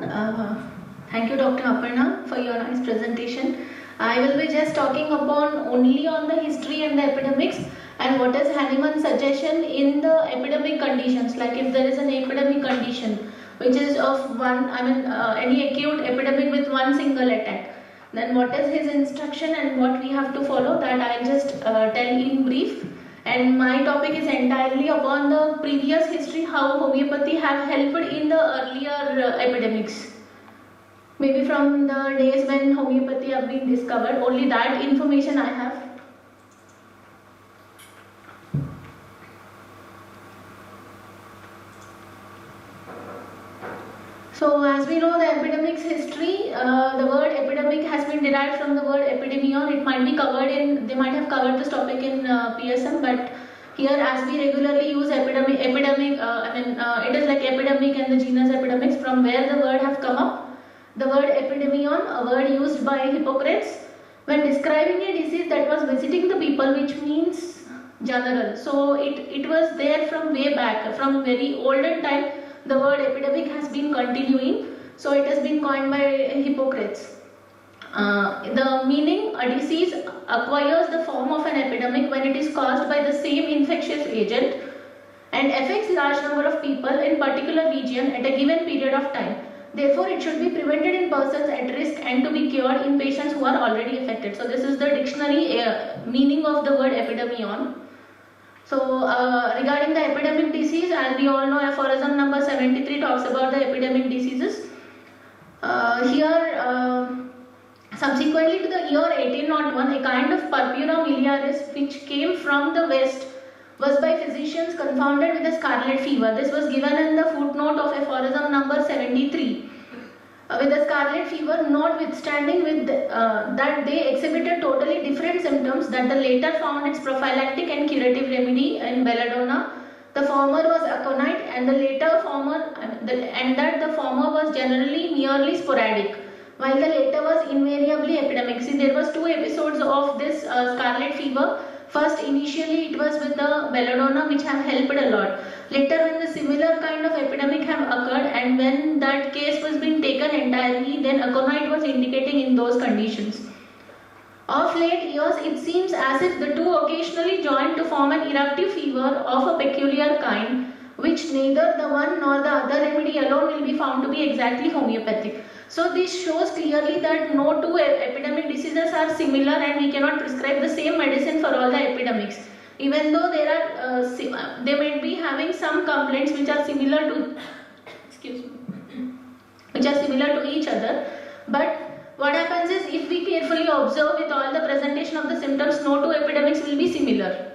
everyone. Thank you, Dr. Aparna, for your nice presentation. I will be just talking upon only on the history and the epidemics and what is Hahnemann's suggestion in the epidemic conditions. Like if there is an epidemic condition which is of any acute epidemic with one single attack, then what is his instruction and what we have to follow, that I'll just tell in brief. And my topic is entirely upon the previous history, how homeopathy have helped in the earlier epidemics. Maybe from the days when homeopathy have been discovered, only that information I have. So as we know the epidemics history, the word epidemic has been derived from the word epidemion. It might be covered in, they might have covered this topic in PSM, but here as we regularly use epidemic, it is like epidemic and the genus epidemics, from where the word have come up. The word epidemion, a word used by Hippocrates when describing a disease that was visiting the people, which means general. So it was there from way back, from very olden time. The word epidemic has been continuing, so it has been coined by Hippocrates. The meaning, a disease acquires the form of an epidemic when it is caused by the same infectious agent and affects large number of people in particular region at a given period of time. Therefore, it should be prevented in persons at risk and to be cured in patients who are already affected. So this is the dictionary meaning of the word epidemion. So regarding the epidemic disease, as we all know, aphorism number 73 talks about the epidemic diseases. Subsequently to the year 1801, a kind of purpura miliaris which came from the west was by physicians confounded with the scarlet fever. This was given in the footnote of aphorism number 73. With the scarlet fever, notwithstanding with that they exhibited totally different symptoms, that the later found its prophylactic and curative remedy in belladonna. The former was aconite and the former was generally merely sporadic, while the later was invariably epidemic. See, there was two episodes of this scarlet fever. First, initially it was with the belladonna, which have helped a lot. Later, when the similar kind of epidemic have occurred and when that case was being taken entirely, then aconite was indicating in those conditions. Of late years, it seems as if the two occasionally joined to form an eruptive fever of a peculiar kind, which neither the one nor the other remedy alone will be found to be exactly homeopathic. So this shows clearly that no two epidemic diseases are similar and we cannot prescribe the same medicine for all the epidemics. Even though there are, they might be having some complaints which are similar to, which are similar to each other. But what happens is, if we carefully observe with all the presentation of the symptoms, no two epidemics will be similar.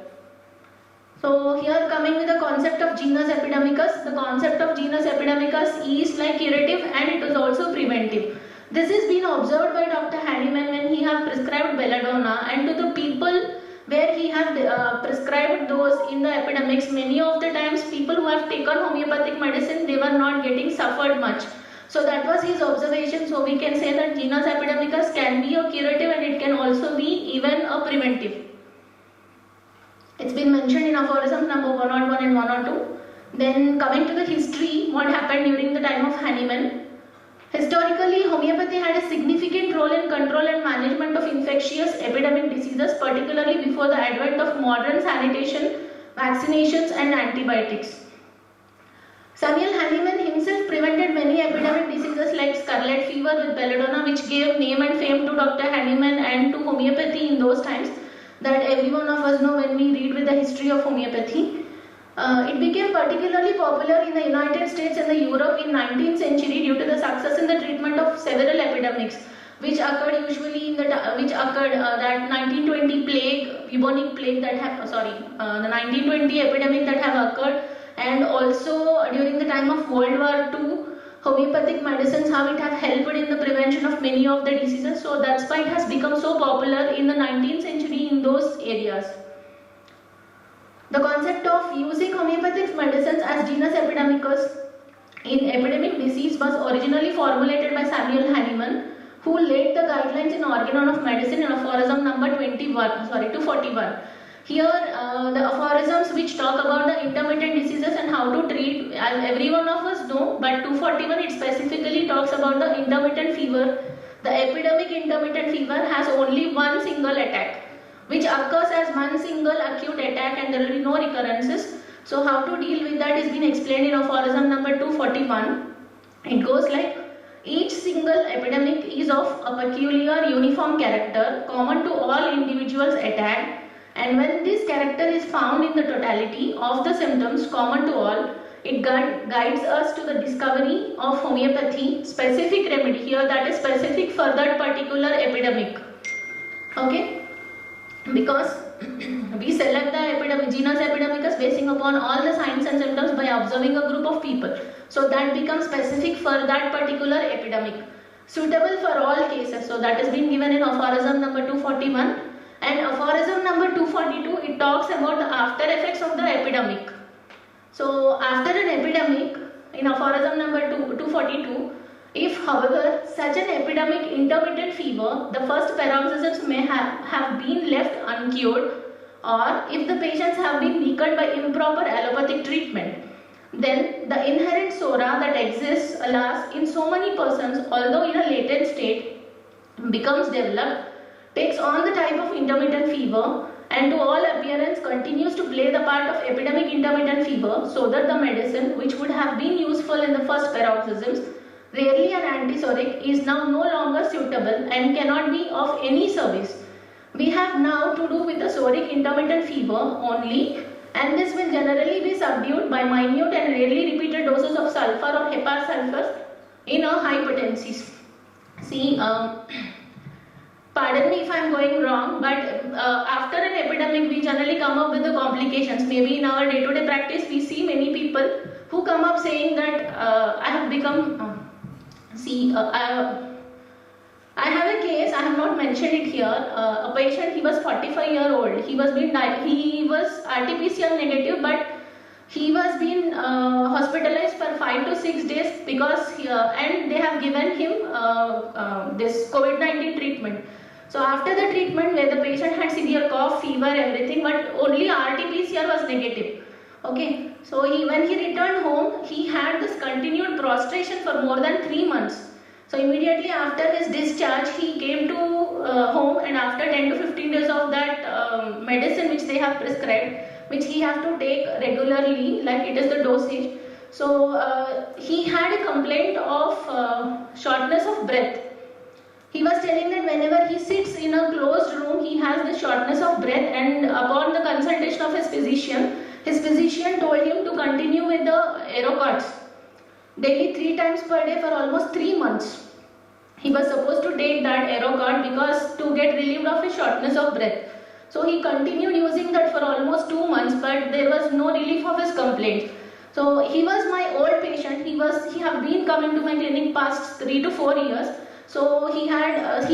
So here coming with the concept of genus epidemicus, the concept of genus epidemicus is like curative and it is also preventive. This has been observed by Dr. Hahnemann when he have prescribed belladonna, and to the people where he have prescribed those in the epidemics, many of the times people who have taken homeopathic medicine, they were not getting suffered much. So that was his observation. So we can say that genus epidemicus can be a curative and it can also be even a preventive. It's been mentioned in aphorism number 101 and 102. Then coming to the history, what happened during the time of Hahnemann. Historically, homeopathy had a significant role in control and management of infectious epidemic diseases, particularly before the advent of modern sanitation, vaccinations and antibiotics. Samuel Hahnemann himself prevented many epidemic diseases like scarlet fever with belladonna, which gave name and fame to Dr. Hahnemann and to homeopathy in those times, that every one of us know when we read with the history of homeopathy. It became particularly popular in the United States and the Europe in 19th century due to the success in the treatment of several epidemics, which occurred usually in the that 1920 plague, bubonic plague that the 1920 epidemic that have occurred, and also during the time of World War II. Homeopathic medicines, how it have helped in the prevention of many of the diseases. So that's why it has become so popular in the 19th century in those areas. The concept of using homeopathic medicines as genus epidemicus in epidemic disease was originally formulated by Samuel Hahnemann, who laid the guidelines in Organon of Medicine in aphorism number 241. Here the aphorisms which talk about the intermittent diseases and how to treat, as every one of us know, but 241 it specifically talks about the intermittent fever. The epidemic intermittent fever has only one single attack, which occurs as one single acute attack and there will be no recurrences. So how to deal with that is been explained in aphorism number 241. It goes like, each single epidemic is of a peculiar uniform character common to all individuals attacked, and when this character is found in the totality of the symptoms common to all, it guides us to the discovery of homeopathy specific remedy, here that is specific for that particular epidemic. Okay, because we select the epidemic, genus epidemicus basing upon all the signs and symptoms by observing a group of people. So that becomes specific for that particular epidemic, suitable for all cases. So that has been given in aphorism number 241. And aphorism number 242, it talks about the after effects of the epidemic. So after an epidemic, in aphorism number 242, if however such an epidemic intermittent fever, the first paroxysms may have been left uncured, or if the patients have been weakened by improper allopathic treatment, then the inherent sora that exists, alas, in so many persons, although in a latent state, becomes developed, takes on the type of intermittent fever, and to all appearance continues to play the part of epidemic intermittent fever, so that the medicine which would have been useful in the first paroxysms, rarely an antisoric, is now no longer suitable and cannot be of any service. We have now to do with the soric intermittent fever only, and this will generally be subdued by minute and rarely repeated doses of sulfur or hepar sulfur in a high potencies. See, pardon me if I am going wrong, but after an epidemic we generally come up with the complications. Maybe in our day-to-day practice we see many people who come up saying that I have become, I have a case, I have not mentioned it here, a patient, he was 45-year-old, he was RT-PCR negative, but he was being hospitalized for 5 to 6 days because and they have given him this COVID-19 treatment. So after the treatment, where the patient had severe cough, fever, everything, but only RT-PCR was negative. Okay, so when he returned home, he had this continued prostration for more than 3 months. So immediately after his discharge, he came to home, and after 10 to 15 days of that medicine which they have prescribed, which he have to take regularly, like it is the dosage. So he had a complaint of shortness of breath. He was telling that whenever he sits in a closed room, he has the shortness of breath, and upon the consultation of his physician told him to continue with the Aerocords daily 3 times per day for almost 3 months. He was supposed to take that Aerocord because to get relieved of his shortness of breath. So he continued using that for almost 2 months, but there was no relief of his complaints. So he was my old patient. He have been coming to my clinic past 3 to 4 years. So he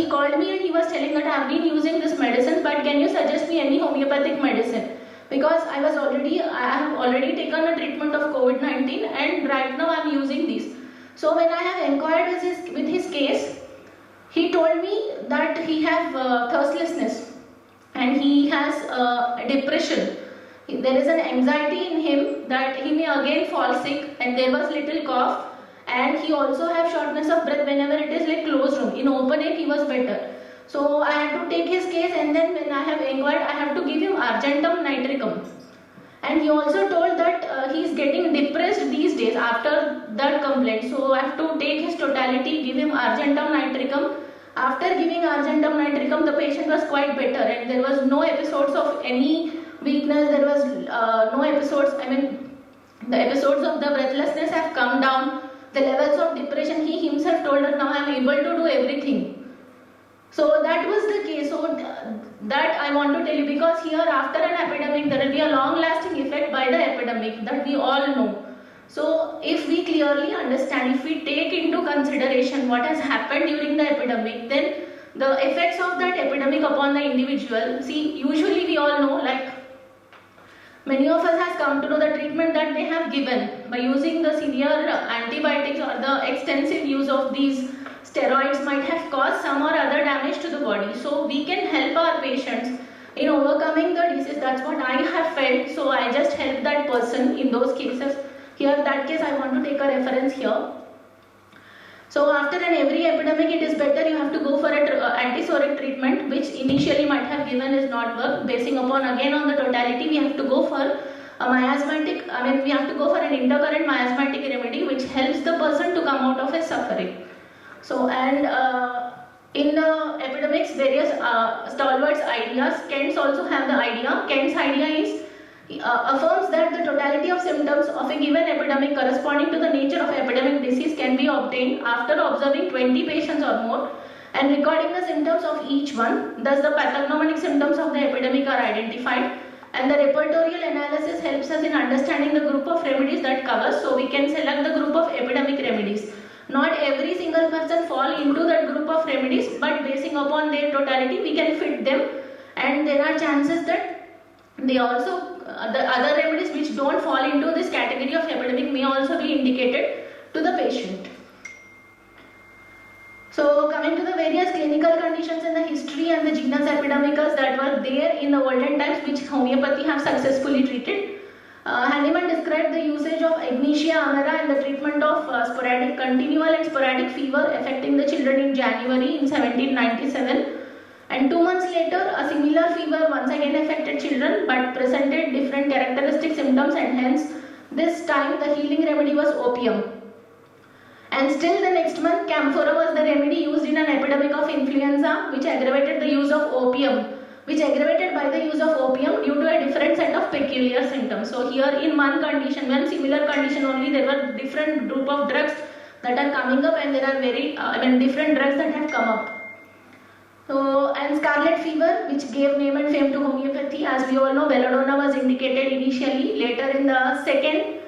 called me and he was telling that I have been using this medicine, but can you suggest me any homeopathic medicine? Because I have already taken a treatment of COVID-19 and right now I am using these. So when I have inquired with his case, he told me that he has thirstlessness and he has depression. There is an anxiety in him that he may again fall sick, and there was little cough, and he also have shortness of breath whenever it is like closed room. In open air he was better. So I had to take his case, and then when I have inquired, I have to give him argentum nitricum. And he also told that he is getting depressed these days after that complaint. So I have to take his totality, give him argentum nitricum. After giving argentum nitricum, the patient was quite better, and there was no episodes of any weakness. There was no episodes, the episodes of the breathlessness have come down. The levels of depression, he himself told that now I am able to do everything. So that was the case. So that I want to tell you, because here after an epidemic there will be a long lasting effect by the epidemic, that we all know. So if we clearly understand, if we take into consideration what has happened during the epidemic, then the effects of that epidemic upon the individual, see, usually we all know, like many of us has come to know the treatment that they have given by using the severe antibiotics or the extensive use of these steroids might have caused some or other damage to the body. So we can help our patients in overcoming the disease. That's what I have felt, so I just helped that person in those cases. Here, that case, I want to take a reference here. So after every epidemic, it is better you have to go for an antisoric treatment, which initially might have given is not work. Basing upon again on the totality, we have to go for a miasmatic, we have to go for an intercurrent miasmatic remedy, which helps the person to come out of his suffering. So, and in the epidemics, various stalwarts ideas, Kent's also have the idea. Kent's idea is affirms that the totality of symptoms of a given epidemic corresponding to the nature of epidemic disease can be obtained after observing 20 patients or more and recording the symptoms of each one. Thus, the pathognomonic symptoms of the epidemic are identified, and the repertorial analysis helps us in understanding the group of remedies that covers, so we can select the group of epidemic remedies. Not every single person fall into that group of remedies, but basing upon their totality, we can fit them, and there are chances that they also the other remedies which don't fall into this category of epidemic may also be indicated to the patient. So coming to the various clinical conditions in the history and the genus epidemicus that were there in the olden times, which homeopathy have successfully treated. Hahnemann described the usage of Ignatia amara in the treatment of sporadic, continual and sporadic fever affecting the children in January in 1797. And 2 months later, a similar fever once again affected children but presented different characteristic symptoms, and hence this time the healing remedy was opium. And still the next month, camphora was the remedy used in an epidemic of influenza, which aggravated by the use of opium due to a different set of peculiar symptoms. So here in one similar condition only, there were different group of drugs that are coming up, and there are very different drugs that have come up. So, and scarlet fever, which gave name and fame to homeopathy, as we all know, belladonna was indicated initially. Later in the second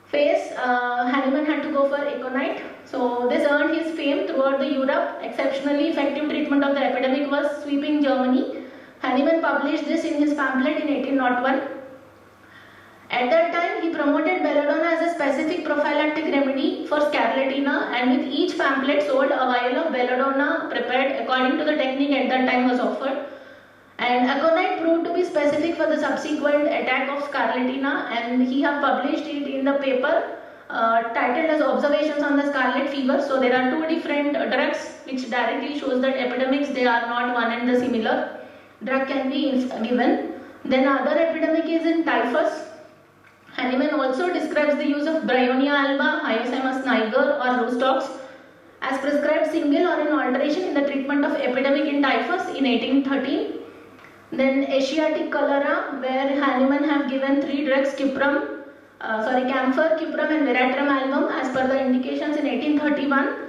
phase, Hahnemann had to go for aconite. So this earned his fame throughout the Europe. Exceptionally effective treatment of the epidemic was sweeping Germany. Hahnemann published this in his pamphlet in 1801. At that time, he promoted belladonna as a specific prophylactic remedy for scarlatina, and with each pamphlet sold, a vial of belladonna prepared according to the technique at that time was offered. And aconite proved to be specific for the subsequent attack of scarlatina, and he have published it in the paper titled as Observations on the Scarlet Fever. So there are 2 different drugs which directly shows that epidemics, they are not one and the similar. Drug can be given. Then other epidemic is in typhus. Hahnemann also describes the use of Bryonia alba, Hyoscyamus niger or Rostox as prescribed single or in alteration in the treatment of epidemic in typhus in 1813. Then Asiatic cholera, where Hahnemann have given 3 drugs, camphor, cyprum and veratrum album as per the indications in 1831.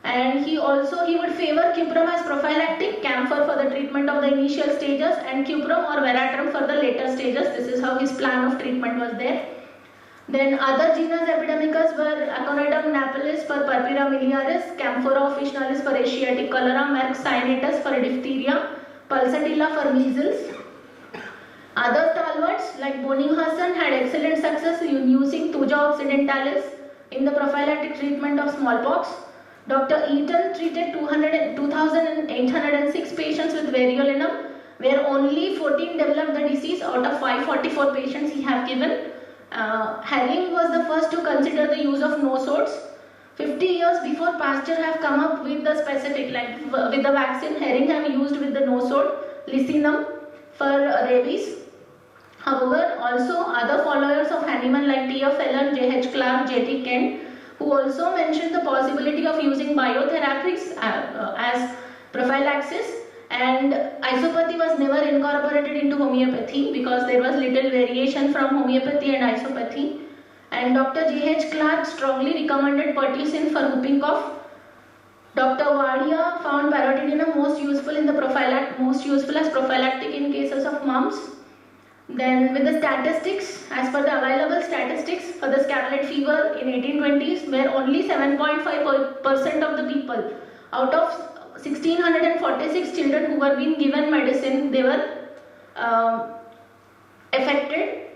And he would favor cuprum as prophylactic, camphor for the treatment of the initial stages, and cuprum or veratrum for the later stages. This is how his plan of treatment was there. Then other genus epidemicus were Aconitum napellus for Purpura miliaris, Camphora officinalis for Asiatic cholera, Merck cyanatus for diphtheria, Pulsatilla for measles. Other stalwarts like Bonimhassen had excellent success in using Thuja occidentalis in the prophylactic treatment of smallpox. Dr. Eaton treated 2,806 patients with variolinum, where only 14 developed the disease out of 544 patients he have given. Herring was the first to consider the use of nosodes. 50 years before Pasteur have come up with the specific, like with the vaccine, Herring have used with the nosode, Licinum for rabies. However, also other followers of Hahnemann like T.F. Fellon, J.H. Clark, J.T. Kent, who also mentioned the possibility of using biotherapies as prophylaxis, and isopathy was never incorporated into homeopathy because there was little variation from homeopathy and isopathy. And Dr. J.H. Clark strongly recommended pertussin for whooping cough. Dr. Wadia found parotidinum most useful as prophylactic in cases of mumps. Then with the statistics, as per the available statistics for the scarlet fever in 1820s, where only 7.5% of the people out of 1646 children who were being given medicine, they were affected.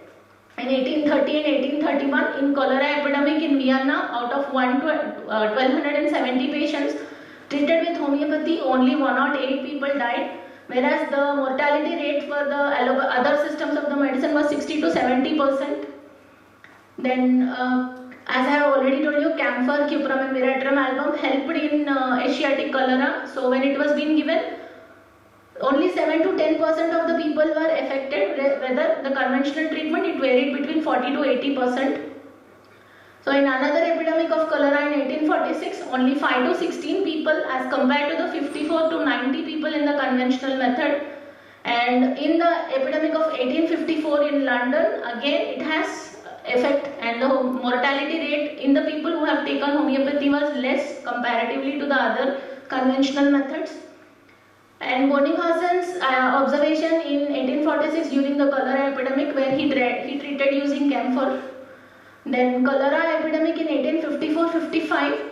In 1830 and 1831, in cholera epidemic in Vienna, out of 1,270 patients treated with homeopathy, only 108 people died. whereas the mortality rate for the other systems of the medicine was 60 to 70%. Then, as I have already told you, camphor, cuprum and miratrem album helped in Asiatic cholera. So when it was being given, only 7 to 10% of the people were affected, whether the conventional treatment, it varied between 40 to 80%. So in another epidemic of cholera in 1846, only 5 to 16 people as compared to the 54 to 90 people in the conventional method. And in the epidemic of 1854 in London, again it has effect, and the mortality rate in the people who have taken homeopathy was less comparatively to the other conventional methods. And Bonninghausen's observation in 1846 during the cholera epidemic, where he treated using camphor. Then cholera epidemic in 1854-55,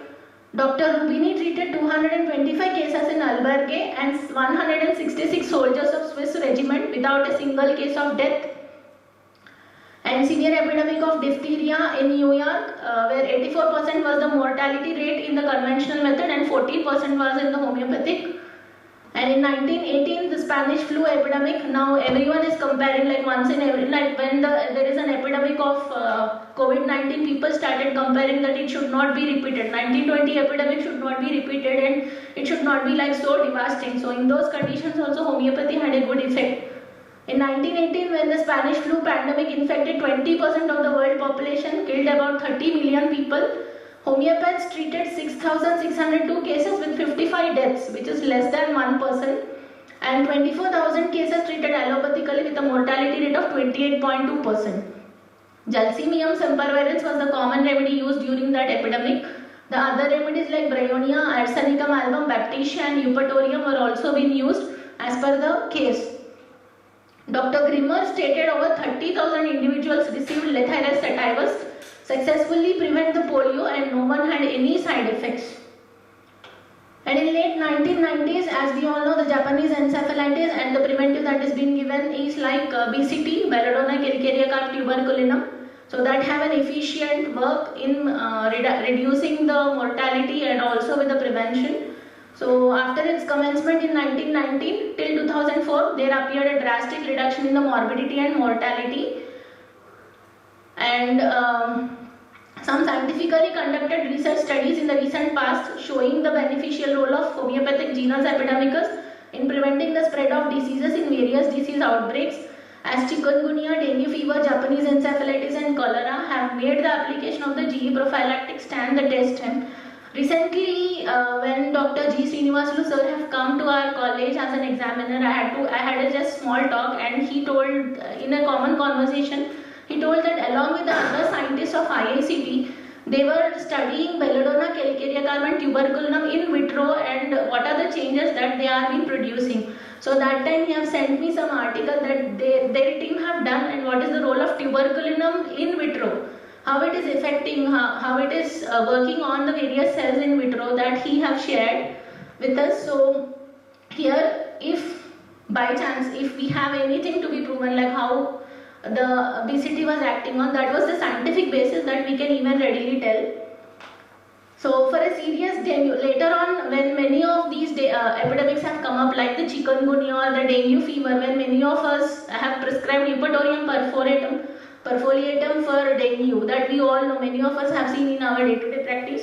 Dr. Rubini treated 225 cases in Albergue and 166 soldiers of Swiss regiment without a single case of death. And severe epidemic of diphtheria in New York, where 84% was the mortality rate in the conventional method and 40% was in the homeopathic. And in 1918, the Spanish flu epidemic, now everyone is comparing, like once in every, like when there is an epidemic of COVID-19, people started comparing that it should not be repeated. 1920 epidemic should not be repeated and it should not be like so devastating. So in those conditions also homeopathy had a good effect. In 1918, when the Spanish flu pandemic infected 20% of the world population, killed about 30 million people, homeopaths treated 6,602 cases with 55 deaths, which is less than 1%, and 24,000 cases treated allopathically with a mortality rate of 28.2%. Jalsemium sempervirens was the common remedy used during that epidemic. The other remedies like Bryonia, Arsenicum album, Bacteria and Eupatorium were also being used as per the case. Dr. Grimmer stated over 30,000 individuals received Lethaeris sativus, successfully prevent the polio, and no one had any side effects. And in late 1990s, as we all know, the Japanese encephalitis and the preventive that is being given is like BCT, Belladonna calcarea carp tuberculinum. So that have an efficient work in reducing the mortality and also with the prevention. So after its commencement in 1919 till 2004, there appeared a drastic reduction in the morbidity and mortality. And some scientifically conducted research studies in the recent past showing the beneficial role of homeopathic genus epidemicus in preventing the spread of diseases in various disease outbreaks as chikungunya, dengue fever, Japanese encephalitis and cholera have made the application of the GE prophylactic stand the test. And recently, when Dr. G. Srinivasulu sir have come to our college as an examiner, I had a just small talk, and he told in a common conversation, he told that along with the other scientists of IICT, they were studying Belladonna calcarea carp and tuberculinum in vitro and what are the changes that they are been producing. So that time he have sent me some article that their team have done, and what is the role of tuberculinum in vitro, how it is affecting, how it is working on the various cells in vitro, that he have shared with us. So here, if by chance, if we have anything to be proven, like how the BCT was acting on, that was the scientific basis that we can even readily tell. So for a serious dengue, later on when many of these epidemics have come up, like the chikungunya or the dengue fever, when many of us have prescribed Eupatorium perfoliatum for dengue, that we all know, many of us have seen in our day-to-day practice.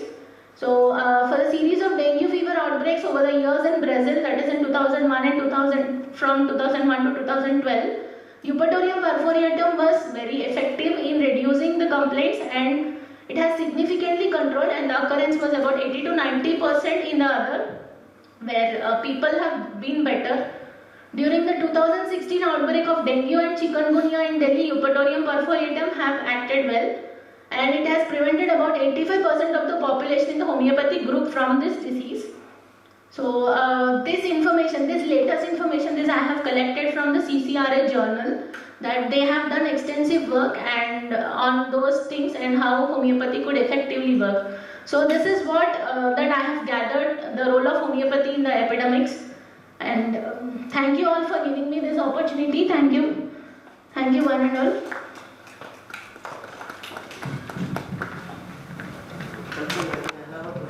So for a series of dengue fever outbreaks over the years in Brazil, that is in 2001 and from 2001 to 2012, Eupatorium perfoliatum was very effective in reducing the complaints, and it has significantly controlled, and the occurrence was about 80 to 90% in the other, where people have been better. During the 2016 outbreak of dengue and chikungunya in Delhi, Eupatorium perfoliatum have acted well, and it has prevented about 85% of the population in the homeopathic group from this disease. So this information, this latest information, this I have collected from the CCRA journal, that they have done extensive work and on those things and how homeopathy could effectively work. So this is what that I have gathered, the role of homeopathy in the epidemics. And thank you all for giving me this opportunity. Thank you one and all.